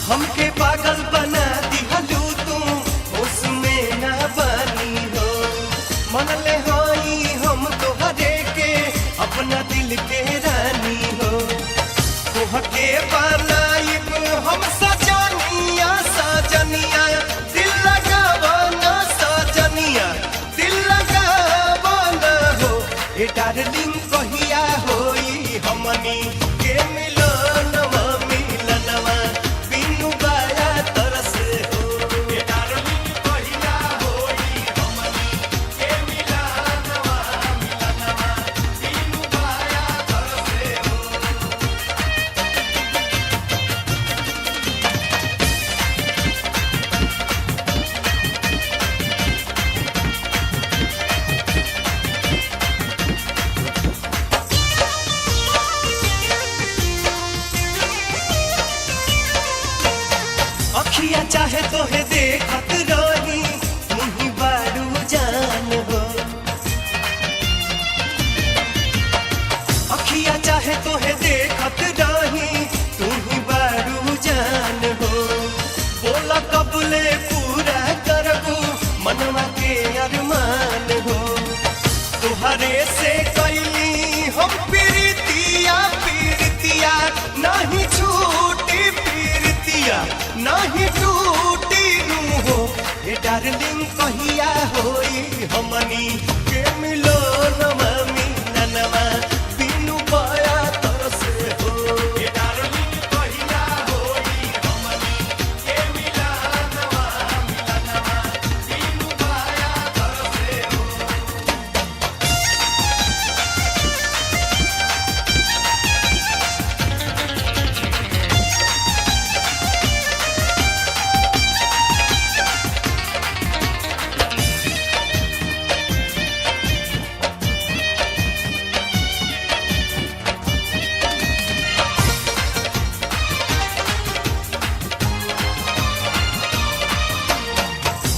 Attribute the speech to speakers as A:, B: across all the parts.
A: हमके पागल बना दिहलू तू उसमें न बनी हो। मन ले होई हम तोहरे के अपना दिल के रानी हो। तोहके बनाइब हम सजनिया सजनिया दिल लगावना सजनिया दिल लगावना हो। ए डार्लिंग कहिया होई हमनी के मिलनवा मिलनवा बिनु बाया तरस हो। ए डार्लिंग कहिया होई हमनी के मिलनवा मिलनवा बिनु बाया तरस हो। अखिया चाहे तोहे देखत रही तुही बारू जान हो। अखिया चाहे तोहे देखत रही तुही बारू जान हो। बोला कबले पूरा करबू मनवा के अरमान हो। तुहरे से कैली हम प्रीतिया प्रीतिया नहीं छूटी प्रीतिया नहीं टूटी नू हो। ए डार्लिंग कहिया होई हमनी के मिलनवा मिलनवा बिनु बाया तरस हो। ए डार्लिंग कहिया होई हमनी के मिलनवा मिलनवा बिनु बाया तरस हो।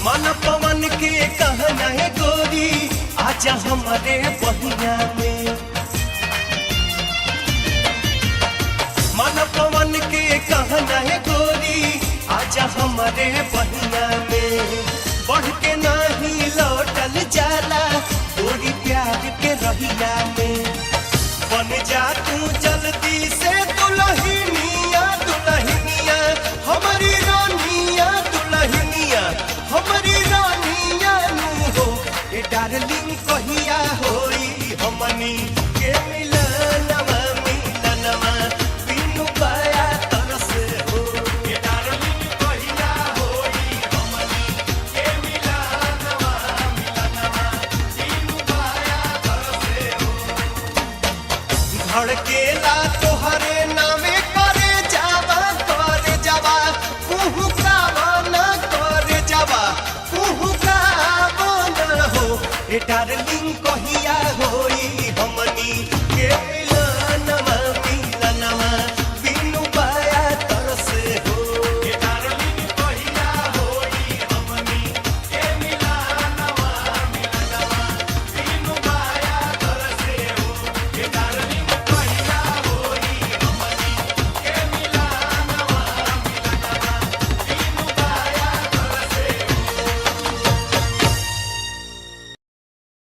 A: मन पवन के कहना है गोरी आजा हमारे बहिया में। मन पवन के कहना है गोरी आजा हमारे बहिया में। बढ़ के नहीं लौटल जाला गोरी प्यार के रहिया में। बन जा तू जल्दी से दुल्हनिया दुल्हनिया हमारी रानिया दुल्हनिया हमारी रानिया नू हो। ए डार्लिंग